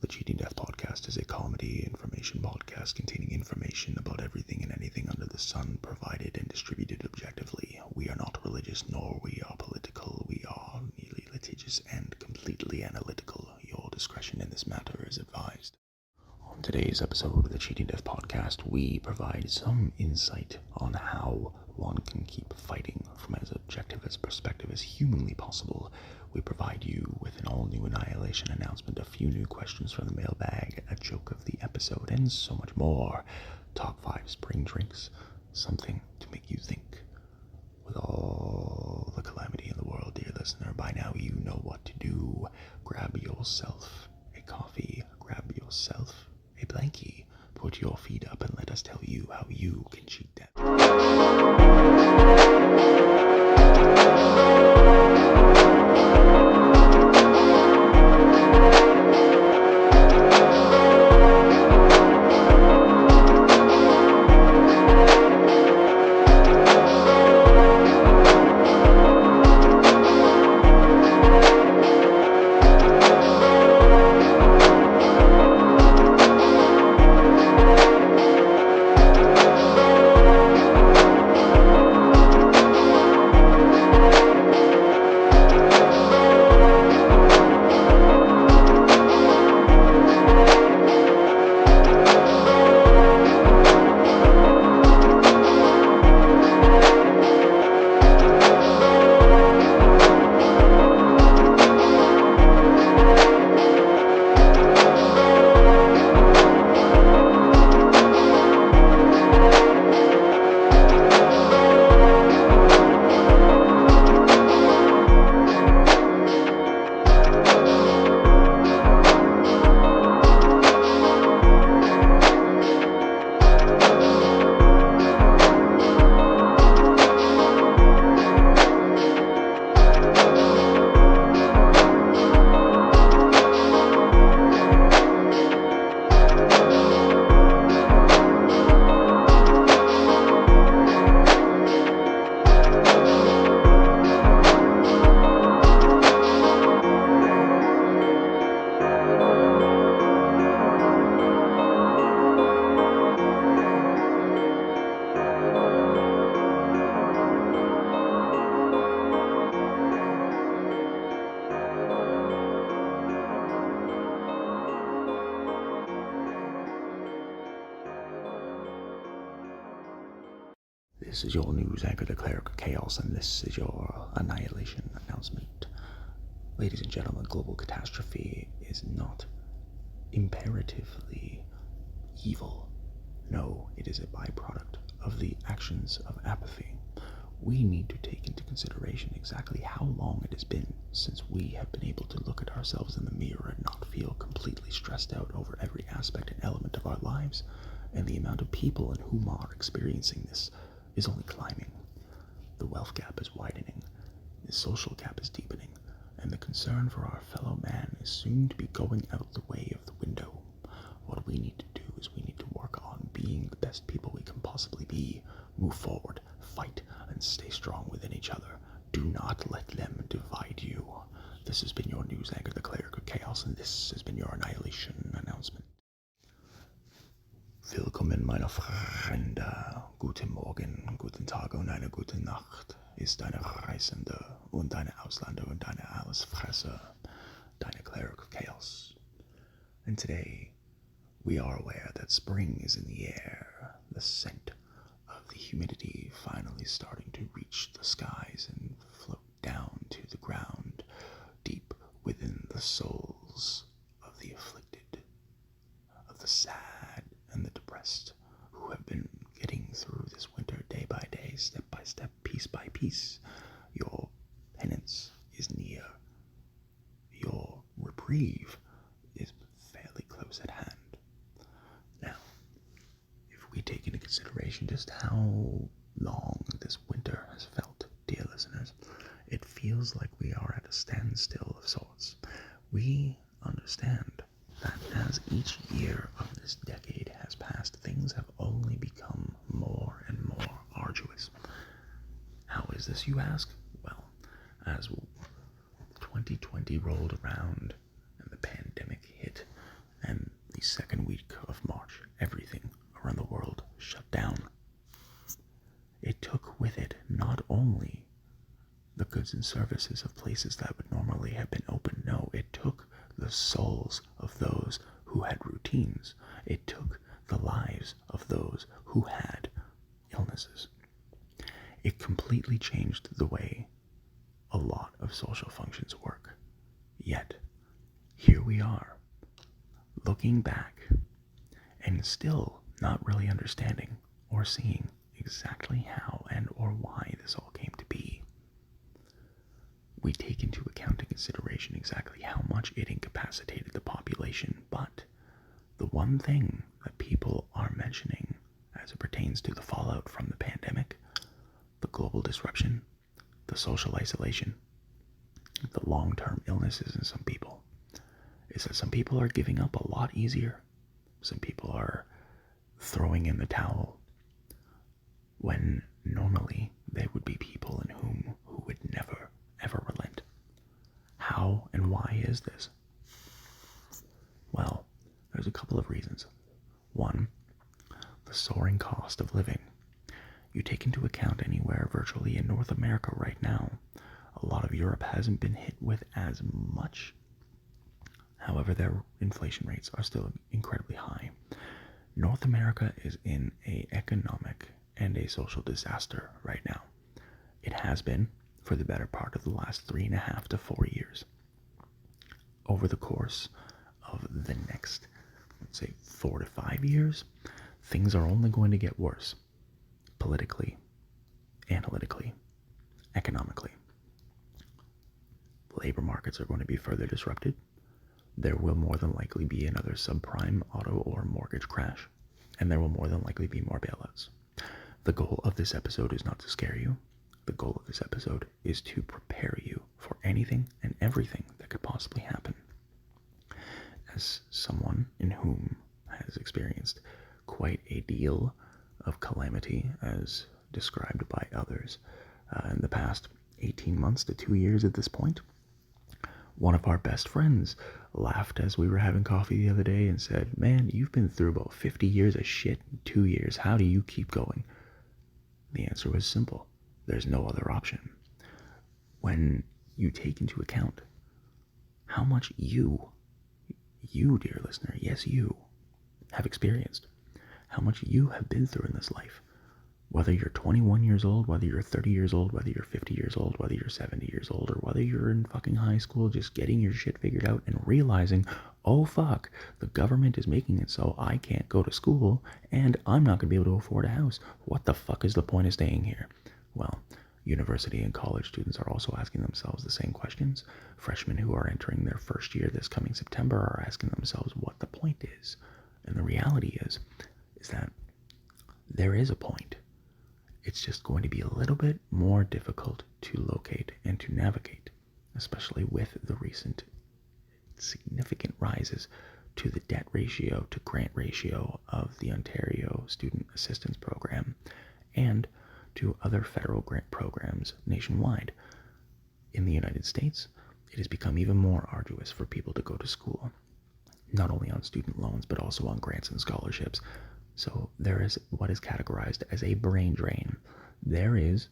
The Cheating Death Podcast is a comedy information podcast containing information about everything and anything under the sun, provided and distributed objectively. We are not religious, nor we are political. We are merely litigious and completely analytical. Your discretion in this matter is advised. On today's episode of the Cheating Death Podcast, we provide some insight on how one can keep fighting from as objective a perspective as humanly possible. We provide you with an all-new Annihilation Announcement, a few new questions from the mailbag, a joke of the episode, and so much more. Top 5 spring drinks, something to make you think. With all the calamity in the world, dear listener, by now you know what to do. Grab yourself a coffee, grab yourself a blankie, put your feet up, and let us tell you how you can cheat death. This is your news anchor, the Cleric of Chaos, and this is your Annihilation Announcement. Ladies and gentlemen, global catastrophe is not imperatively evil. No, it is a byproduct of the actions of apathy. We need to take into consideration exactly how long it has been since we have been able to look at ourselves in the mirror and not feel completely stressed out over every aspect and element of our lives, and the amount of people and whom are experiencing this is only climbing. The wealth gap is widening, the social gap is deepening, and the concern for our fellow man is soon to be going out the way of the window. What we need to do is we need to work on being the best people we can possibly be, move forward, fight, and stay strong within each other. Do not let them divide you. This has been your news anchor, the Cleric of Chaos, and this has been your Annihilation Announcement. Willkommen, meine Freunde. Guten Morgen, guten Tag und eine gute Nacht. Ist deine Reisende und deine Ausländer und deine Allesfresser, deine Cleric of Chaos. And today, we are aware that spring is in the air, the scent of the humidity finally starting to reach the skies and float down to the ground, deep within the souls of the afflicted, of the sad and the depressed, who have been getting through this winter day by day, step by step, piece by piece. Your penance is near. Your reprieve is fairly close at hand. Now, if we take into consideration just how long this winter has felt, dear listeners, it feels like we are at a standstill of sorts. We understand that as each year of this decade has passed, things have only become more and more arduous. How is this, you ask? Well, as 2020 rolled around and the pandemic hit, second week of March, everything around the world shut down. It took with it not only the goods and services of places that would normally have been open. No, it took the souls of those who had routines. It took the lives of those who had illnesses. It completely changed the way a lot of social functions work. Yet, here we are, looking back, and still not really understanding or seeing exactly how and or why this all came to be. We take into account and consideration exactly how much it incapacitated the population, but the one thing that people are mentioning as it pertains to the fallout from the pandemic, the global disruption, the social isolation, the long-term illnesses in some people, is that some people are giving up a lot easier. Some people are throwing in the towel when normally they would be people in who would never, ever relent. How and why is this? Well, there's a couple of reasons. One, the soaring cost of living. You take into account anywhere virtually in North America right now, a lot of Europe hasn't been hit with as much. However, their inflation rates are still incredibly high. North America is in an economic and a social disaster right now. It has been for the better part of the last 3.5 to 4 years. Over the course of the next, let's say, 4 to 5 years, things are only going to get worse. Politically, analytically, economically. Labor markets are going to be further disrupted. There will more than likely be another subprime auto or mortgage crash, and there will more than likely be more bailouts. The goal of this episode is not to scare you. The goal of this episode is to prepare you for anything and everything that could possibly happen. As someone in whom has experienced quite a deal of calamity, as described by others, in the past 18 months to 2 years at this point, one of our best friends laughed as we were having coffee the other day and said, "Man, you've been through about 50 years of shit in 2 years. How do you keep going?" The answer was simple. There's no other option. When you take into account how much you, dear listener, yes, you, have experienced, how much you have been through in this life, whether you're 21 years old, whether you're 30 years old, whether you're 50 years old, whether you're 70 years old, or whether you're in fucking high school just getting your shit figured out and realizing, oh fuck, the government is making it so I can't go to school and I'm not going to be able to afford a house. What the fuck is the point of staying here? Well, university and college students are also asking themselves the same questions. Freshmen who are entering their first year this coming September are asking themselves what the point is. And the reality is that there is a point. It's just going to be a little bit more difficult to locate and to navigate, especially with the recent significant rises to the debt ratio to grant ratio of the Ontario Student Assistance Program and to other federal grant programs nationwide. In the United States, it has become even more arduous for people to go to school, not only on student loans, but also on grants and scholarships. So there is what is categorized as a brain drain. There is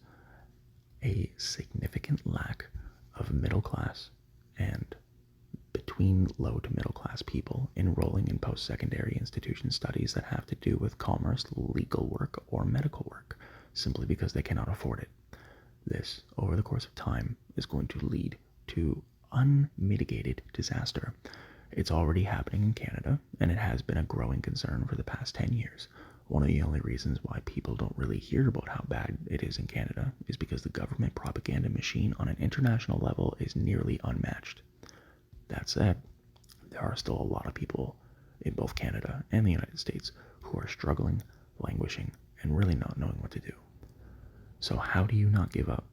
a significant lack of middle class and between low to middle class people enrolling in post-secondary institution studies that have to do with commerce, legal work, or medical work, simply because they cannot afford it. This, over the course of time, is going to lead to unmitigated disaster. It's already happening in Canada, and it has been a growing concern for the past 10 years. One of the only reasons why people don't really hear about how bad it is in Canada is because the government propaganda machine on an international level is nearly unmatched. That said, there are still a lot of people in both Canada and the United States who are struggling, languishing, and really not knowing what to do. So how do you not give up?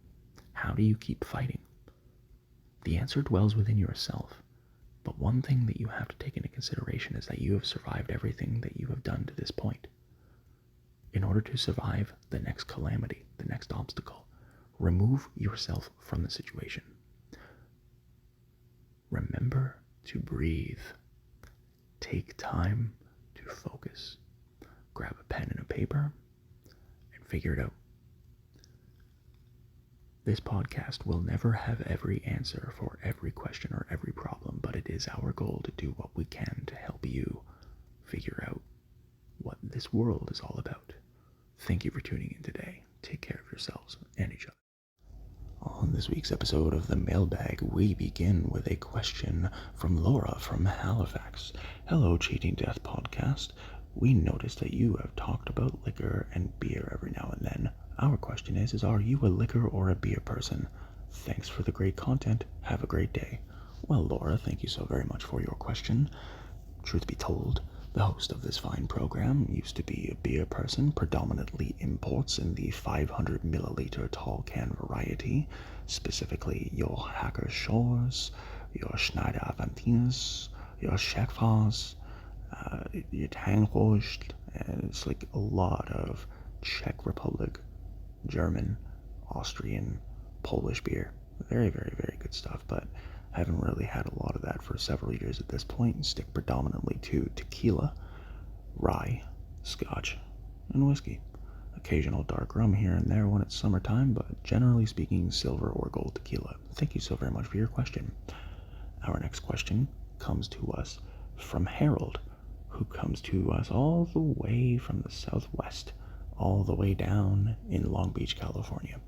How do you keep fighting? The answer dwells within yourself. But one thing that you have to take into consideration is that you have survived everything that you have done to this point. In order to survive the next calamity, the next obstacle, remove yourself from the situation. Remember to breathe. Take time you focus, grab a pen and a paper, and figure it out. This podcast will never have every answer for every question or every problem, but it is our goal to do what we can to help you figure out what this world is all about. Thank you for tuning in today. Take care of yourselves and each other. On this week's episode of the Mailbag, we begin with a question from Laura from Halifax. Hello, Cheating Death Podcast. We noticed that you have talked about liquor and beer every now and then. Our question is are you a liquor or a beer person? Thanks for the great content. Have a great day. Well, Laura, thank you so very much for your question. Truth be told, the host of this fine program used to be a beer person, predominantly imports in the 500 milliliter tall can variety, specifically your Hacker Shores, your Schneider Avantinas, your Scheckfars, your Tanghorst, and it's like a lot of Czech Republic, German, Austrian, Polish beer. Very, very, very good stuff, but haven't really had a lot of that for several years at this point and stick predominantly to tequila, rye, scotch, and whiskey. Occasional dark rum here and there when it's summertime, but generally speaking, silver or gold tequila. Thank you so very much for your question. Our next question comes to us from Harold, who comes to us all the way from the southwest, all the way down in Long Beach, California.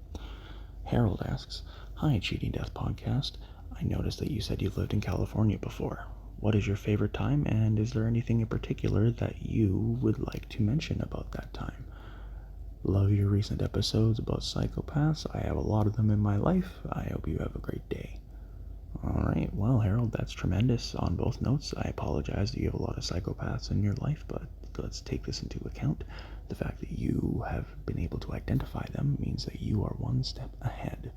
Harold asks, Hi, Cheating Death Podcast. I noticed that you said you lived in California before. What is your favorite time, and is there anything in particular that you would like to mention about that time? Love your recent episodes about psychopaths. I have a lot of them in my life. I hope you have a great day. Alright, well, Harold, that's tremendous on both notes. I apologize that you have a lot of psychopaths in your life, but let's take this into account. The fact that you have been able to identify them means that you are one step ahead.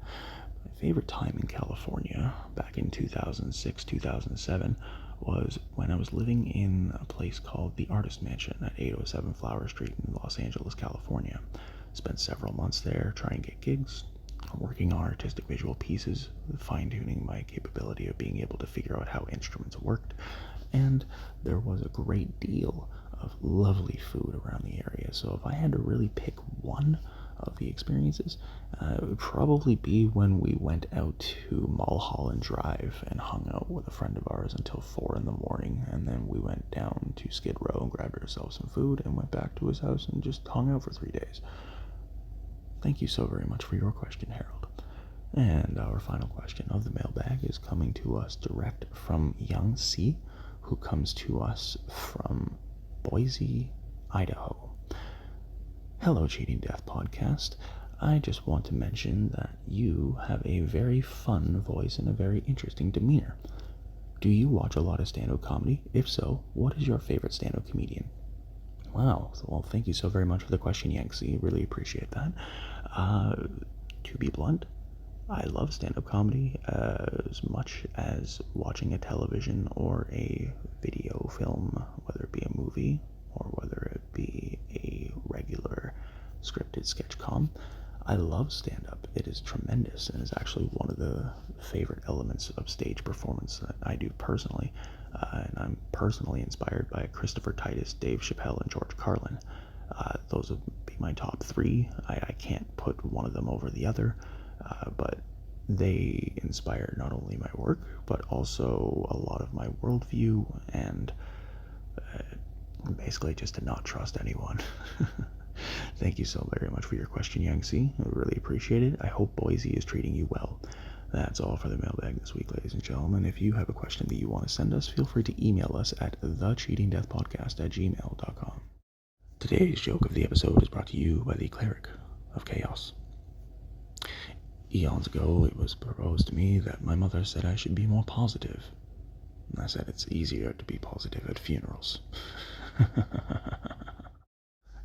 My favorite time in California, back in 2006, 2007, was when I was living in a place called the Artist Mansion at 807 Flower Street in Los Angeles, California. Spent several months there trying to get gigs, working on artistic visual pieces, fine-tuning my capability of being able to figure out how instruments worked, and there was a great deal of lovely food around the area. So if I had to really pick one of the experiences, it would probably be when we went out to Mulholland Drive and hung out with a friend of ours until 4 in the morning, and then we went down to Skid Row and grabbed ourselves some food and went back to his house and just hung out for 3 days. Thank you so very much for your question, Harold. And our final question of the mailbag is coming to us direct from Young C, who comes to us from Boise, Idaho. Hello, Cheating Death Podcast. I just want to mention that you have a very fun voice and a very interesting demeanor. Do you watch a lot of stand-up comedy? If so, what is your favorite stand-up comedian? Wow, well, thank you so very much for the question, Yangtze. Really appreciate that. To be blunt, I love stand-up comedy as much as watching a television or a video film, whether it be a movie or whether it be a regular scripted sketch com. I love stand-up. It is tremendous and is actually one of the favorite elements of stage performance that I do personally. And I'm personally inspired by Christopher Titus, Dave Chappelle, and George Carlin. Those would be my top 3. I can't put one of them over the other, but they inspire not only my work, but also a lot of my worldview, and basically just to not trust anyone. Thank you so very much for your question, Yangtze. I really appreciate it. I hope Boise is treating you well. That's all for the mailbag this week, ladies and gentlemen. If you have a question that you want to send us, feel free to email us at thecheatingdeathpodcast@gmail.com. Today's joke of the episode is brought to you by the Cleric of Chaos. Eons ago, it was proposed to me that my mother said I should be more positive. And I said it's easier to be positive at funerals.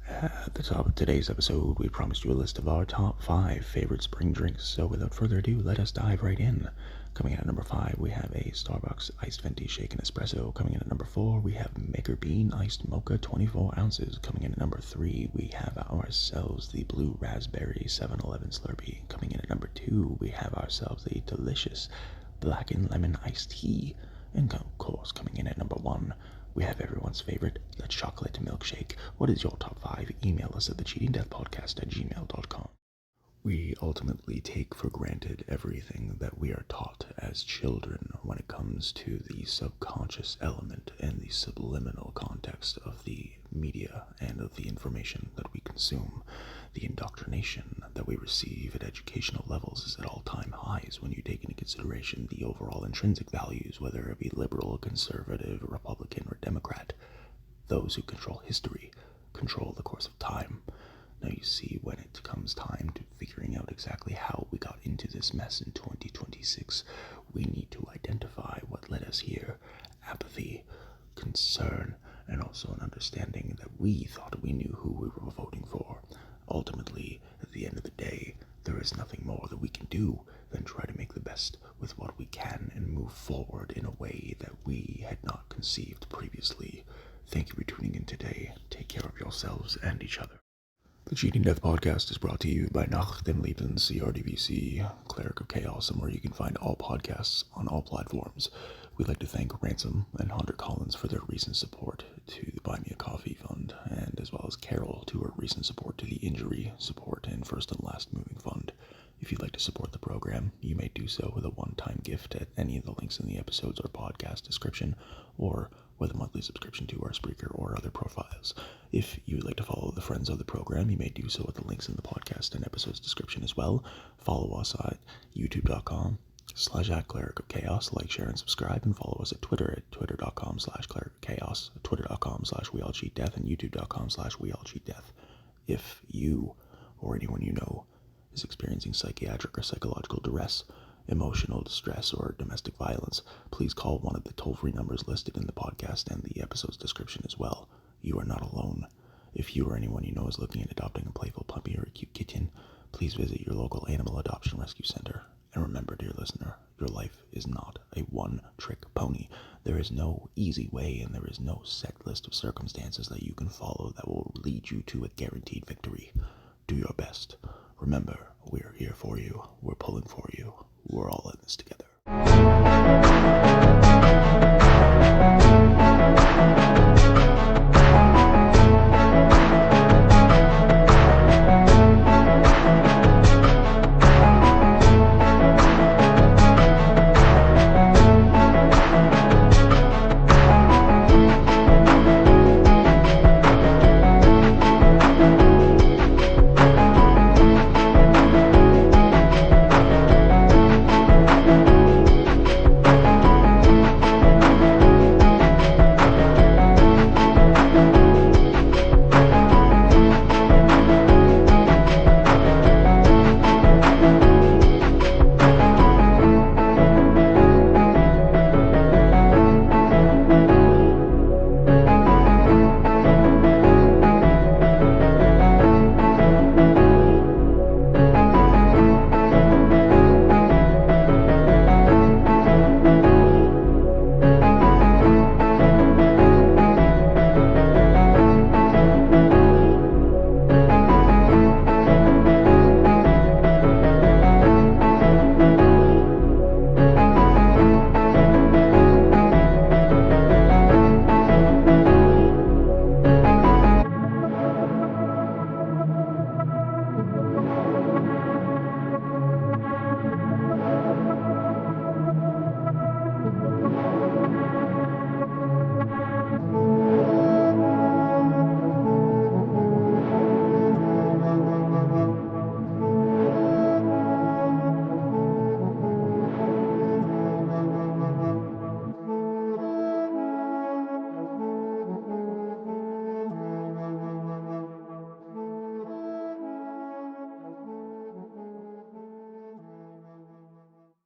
At the top of today's episode, we promised you a list of our top 5 favorite spring drinks, so without further ado, let us dive right in. Coming in at number 5, we have a Starbucks Iced Venti Shaken Espresso. Coming in at number 4, we have Maker Bean Iced Mocha 24 ounces. Coming in at number 3, we have ourselves the Blue Raspberry 7-Eleven Slurpee. Coming in at number 2, we have ourselves the delicious Black and Lemon Iced Tea. And of course, coming in at number 1, We have everyone's favorite, the chocolate milkshake. What is your top 5? Email us at thecheatingdeathpodcast@gmail.com. We ultimately take for granted everything that we are taught as children when it comes to the subconscious element and the subliminal context of the media and of the information that we consume. The indoctrination that we receive at educational levels is at all-time highs when you take into consideration the overall intrinsic values, whether it be liberal, conservative, Republican, or Democrat. Those who control history control the course of time. Now you see, when it comes time to figuring out exactly how we got into this mess in 2026, we need to identify what led us here. Apathy, concern, and also an understanding that we thought we knew who we were voting for. Ultimately, at the end of the day, there is nothing more that we can do than try to make the best with what we can and move forward in a way that we had not conceived previously. Thank you for tuning in today. Take care of yourselves and each other. The Cheating Death Podcast is brought to you by Nacht dem Leben, CRDVC, Cleric of Chaos, and where you can find all podcasts on all platforms. We'd like to thank Ransom and Hunter Collins for their recent support to the Buy Me a Coffee Fund, and as well as Carol to her recent support to the Injury Support and First and Last Moving Fund. If you'd like to support the program, you may do so with a one-time gift at any of the links in the episodes or podcast description, or with a monthly subscription to our Spreaker or other profiles. If you would like to follow the friends of the program, you may do so at the links in the podcast and episodes description as well. Follow us at youtube.com/@clericofchaos, like, share, and subscribe, and follow us at Twitter at twitter.com/clericofchaos, twitter.com/weallcheatdeath, and youtube.com/weallcheatdeath. If you or anyone you know is experiencing psychiatric or psychological duress, emotional distress, or domestic violence, please call one of the toll-free numbers listed in the podcast and the episode's description as well. You are not alone. If you or anyone you know is looking at adopting a playful puppy or a cute kitten, please visit your local animal adoption rescue center. And remember, dear listener, your life is not a one-trick pony. There is no easy way, and there is no set list of circumstances that you can follow that will lead you to a guaranteed victory. Do your best. Remember, we're here for you. We're pulling for you. We're all in this together.